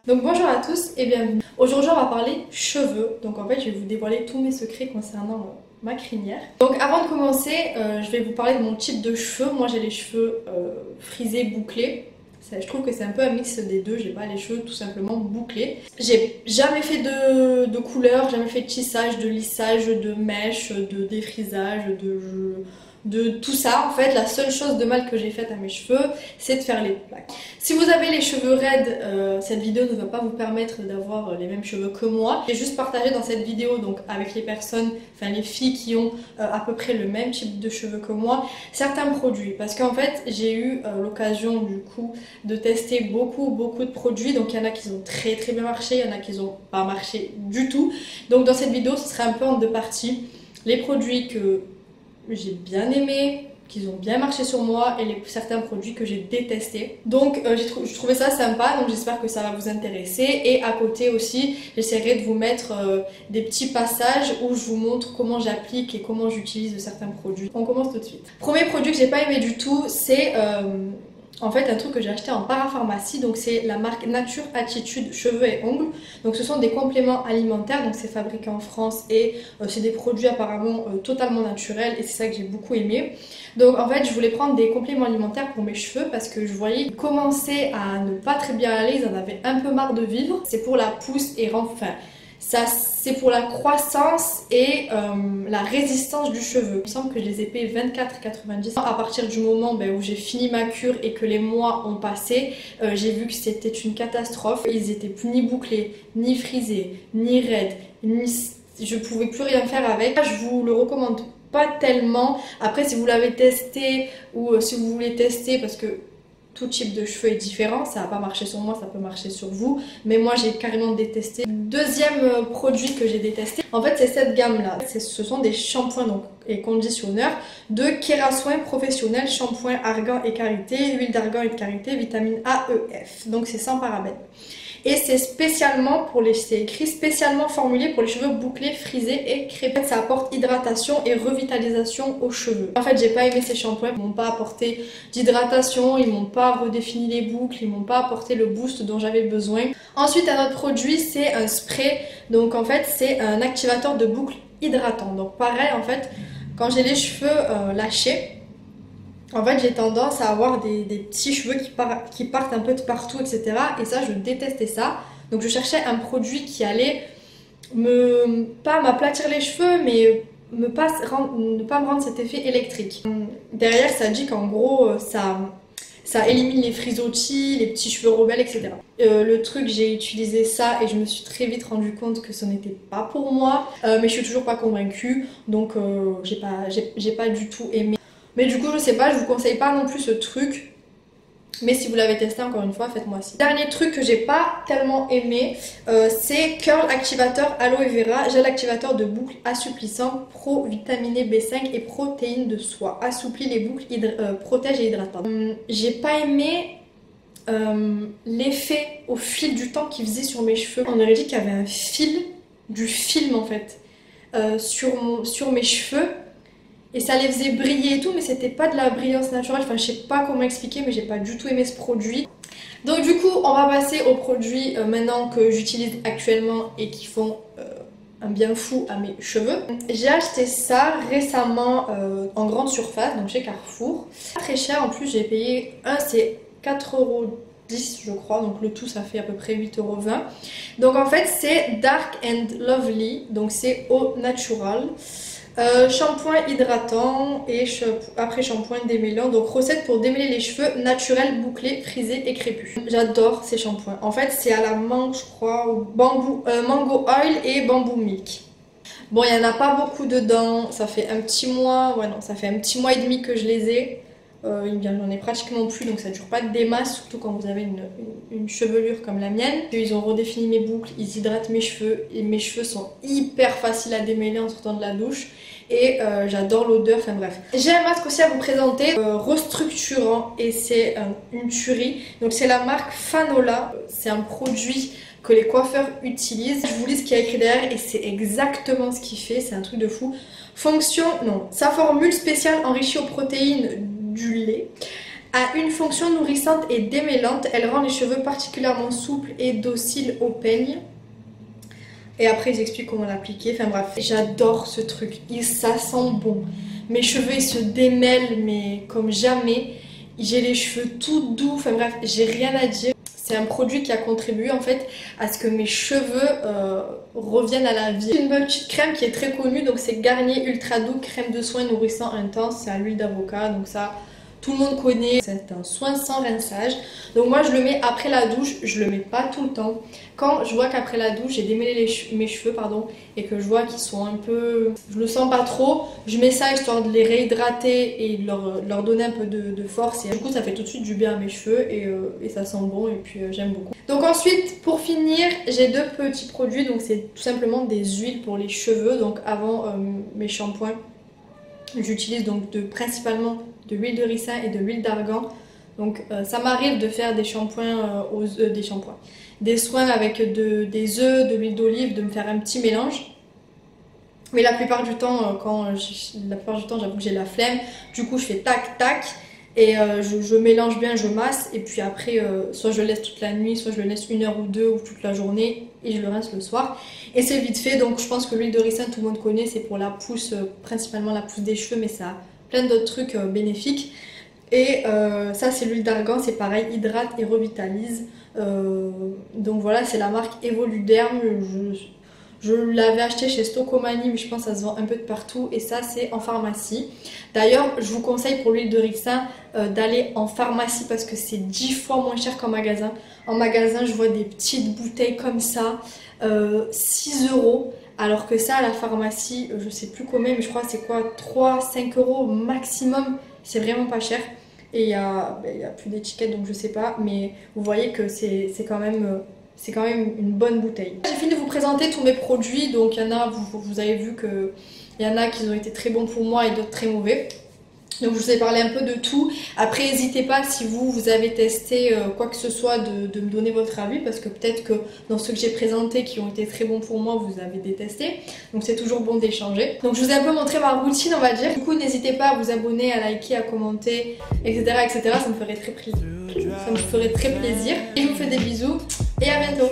Donc bonjour à tous et bienvenue. Aujourd'hui on va parler cheveux. Donc en fait je vais vous dévoiler tous mes secrets concernant ma crinière. Donc avant de commencer, je vais vous parler de mon type de cheveux. Moi j'ai les cheveux frisés, bouclés. Je trouve que c'est un peu un mix des deux. J'ai pas les cheveux tout simplement bouclés. J'ai jamais fait de couleur, jamais fait de tissage, de lissage, de mèche, de défrisage, de tout ça. En fait la seule chose de mal que j'ai faite à mes cheveux c'est de faire les plaques. Si vous avez les cheveux raides, cette vidéo ne va pas vous permettre d'avoir les mêmes cheveux que moi. J'ai juste partagé dans cette vidéo donc avec les personnes, enfin les filles qui ont à peu près le même type de cheveux que moi, certains produits, parce qu'en fait j'ai eu l'occasion du coup de tester beaucoup de produits. Donc il y en a qui ont très bien marché, il y en a qui n'ont pas marché du tout. Donc dans cette vidéo ce serait un peu en deux parties, les produits que j'ai bien aimé, qu'ils ont bien marché sur moi, et certains produits que j'ai détestés. Donc je trouvais ça sympa, donc j'espère que ça va vous intéresser. Et à côté aussi j'essaierai de vous mettre des petits passages où je vous montre comment j'applique et comment j'utilise certains produits. On commence tout de suite. Premier produit que j'ai pas aimé du tout, c'est en fait un truc que j'ai acheté en parapharmacie. Donc c'est la marque Nature Attitude cheveux et ongles. Donc ce sont des compléments alimentaires, donc c'est fabriqué en France et c'est des produits apparemment totalement naturels, et c'est ça que j'ai beaucoup aimé. Donc en fait je voulais prendre des compléments alimentaires pour mes cheveux parce que je voyais qu'ils commençaient à ne pas très bien aller, ils en avaient un peu marre de vivre. C'est pour la pousse et enfin ça c'est pour la croissance et la résistance du cheveu. Il me semble que je les ai payés 24,90. À partir du moment où j'ai fini ma cure et que les mois ont passé, j'ai vu que c'était une catastrophe. Ils étaient plus ni bouclés, ni frisés, ni raides, je pouvais plus rien faire avec. Je vous le recommande pas tellement. Après si vous l'avez testé ou si vous voulez tester, parce que tout type de cheveux est différent, ça va pas marcher sur moi, ça peut marcher sur vous, mais moi j'ai carrément détesté. Deuxième produit que j'ai détesté, en fait c'est cette gamme là, ce sont des shampoings donc, et conditionneurs de Kerasoin Professionnel, shampoing argan et karité, huile d'argan et de karité, vitamine A, E, F, donc c'est sans parabènes. Et c'est spécialement c'est écrit spécialement formulé pour les cheveux bouclés, frisés et crépus. Ça apporte hydratation et revitalisation aux cheveux. En fait j'ai pas aimé ces shampoings, ils m'ont pas apporté d'hydratation, ils m'ont pas redéfini les boucles, ils m'ont pas apporté le boost dont j'avais besoin. Ensuite un autre produit c'est un spray, donc en fait c'est un activateur de boucles hydratant. Donc pareil en fait quand j'ai les cheveux lâchés, en fait j'ai tendance à avoir des petits cheveux qui partent un peu de partout, etc. Et ça je détestais ça. Donc je cherchais un produit qui allait pas m'aplatir les cheveux, mais ne pas me rendre cet effet électrique. Derrière ça dit qu'en gros ça élimine les frisottis, les petits cheveux rebelles, etc. Le truc, j'ai utilisé ça et je me suis très vite rendu compte que ce n'était pas pour moi. Mais je suis toujours pas convaincue, donc j'ai pas du tout aimé. Mais du coup je sais pas, je vous conseille pas non plus ce truc. Mais si vous l'avez testé encore une fois, faites-moi signe. Dernier truc que j'ai pas tellement aimé, c'est Curl Activateur Aloe Vera, gel activateur de boucles assouplissant, pro-vitaminé B5 et protéines de soie. Assouplit les boucles, protège et hydrate. J'ai pas aimé l'effet au fil du temps qu'il faisait sur mes cheveux. On aurait dit qu'il y avait un fil, du film en fait, sur mes cheveux. Et ça les faisait briller et tout, mais c'était pas de la brillance naturelle. Enfin, je sais pas comment expliquer, mais j'ai pas du tout aimé ce produit. Donc du coup, on va passer aux produits maintenant que j'utilise actuellement et qui font un bien fou à mes cheveux. J'ai acheté ça récemment en grande surface, donc chez Carrefour. Très cher, en plus j'ai payé c'est 4,10 € je crois, donc le tout ça fait à peu près 8,20 €. Donc en fait c'est Dark and Lovely, donc c'est au natural. Shampoing hydratant et après shampoing démêlant. Donc recette pour démêler les cheveux naturels, bouclés, frisés et crépus. J'adore ces shampoings. En fait c'est à la mangue je crois, ou mango oil et bamboo milk. Bon il n'y en a pas beaucoup dedans, ça fait un petit mois, ça fait un petit mois et demi que je les ai. J'en ai pratiquement plus, donc ça dure pas des masses, surtout quand vous avez une chevelure comme la mienne. Ils ont redéfini mes boucles, ils hydratent mes cheveux et mes cheveux sont hyper faciles à démêler en sortant de la douche. Et j'adore l'odeur, enfin bref. J'ai un masque aussi à vous présenter, restructurant, et c'est une tuerie. Donc c'est la marque Fanola, c'est un produit que les coiffeurs utilisent. Je vous lis ce qu'il y a écrit derrière et c'est exactement ce qu'il fait, c'est un truc de fou. Sa formule spéciale enrichie aux protéines du lait A une fonction nourrissante et démêlante. Elle rend les cheveux particulièrement souples et dociles au peigne. Et après, ils expliquent comment l'appliquer. Enfin bref, j'adore ce truc. Ça sent bon. Mes cheveux, ils se démêlent, mais comme jamais. J'ai les cheveux tout doux. Enfin bref, j'ai rien à dire. C'est un produit qui a contribué en fait à ce que mes cheveux reviennent à la vie. Une petite crème qui est très connue, donc c'est Garnier Ultra Doux Crème de soin nourrissant intense. C'est à l'huile d'avocat, donc ça... Tout le monde connaît, c'est un soin sans rinçage. Donc moi je le mets après la douche, je le mets pas tout le temps. Quand je vois qu'après la douche j'ai démêlé mes cheveux et que je vois qu'ils sont un peu... Je le sens pas trop, je mets ça histoire de les réhydrater et de leur donner un peu de force. Et du coup ça fait tout de suite du bien à mes cheveux et ça sent bon et puis j'aime beaucoup. Donc ensuite pour finir j'ai deux petits produits, donc c'est tout simplement des huiles pour les cheveux. Donc avant mes shampoings, j'utilise donc principalement de l'huile de ricin et de l'huile d'argan. Donc ça m'arrive de faire des shampoings, des soins avec des œufs, de l'huile d'olive, de me faire un petit mélange. Mais la plupart du temps, j'avoue que j'ai la flemme. Du coup je fais tac tac et je mélange bien, je masse et puis après soit je le laisse toute la nuit, soit je le laisse 1 heure ou 2 ou toute la journée et je le rince le soir. Et c'est vite fait, donc je pense que l'huile de ricin tout le monde connaît, c'est pour la pousse, principalement la pousse des cheveux, mais ça a plein d'autres trucs bénéfiques. Et ça c'est l'huile d'argan, c'est pareil, hydrate et revitalise. Donc voilà, c'est la marque Evoluderm. Je l'avais acheté chez Stocomanie, mais je pense que ça se vend un peu de partout. Et ça, c'est en pharmacie. D'ailleurs, je vous conseille pour l'huile de ricin d'aller en pharmacie parce que c'est 10 fois moins cher qu'en magasin. En magasin, je vois des petites bouteilles comme ça, 6 €. Alors que ça, à la pharmacie, je sais plus combien, mais je crois que c'est quoi, 3-5 € maximum. C'est vraiment pas cher. Et il y a plus d'étiquette, donc je sais pas. Mais vous voyez que c'est quand même... c'est quand même une bonne bouteille. J'ai fini de vous présenter tous mes produits, donc il y en a, vous avez vu qu'il y en a qui ont été très bons pour moi et d'autres très mauvais. Donc je vous ai parlé un peu de tout. Après n'hésitez pas si vous avez testé quoi que ce soit de me donner votre avis parce que peut-être que dans ceux que j'ai présentés qui ont été très bons pour moi vous avez détesté. Donc c'est toujours bon d'échanger. Donc je vous ai un peu montré ma routine on va dire. Du coup n'hésitez pas à vous abonner, à liker, à commenter, etc. etc. Ça me ferait très plaisir. Et je vous fais des bisous et à bientôt.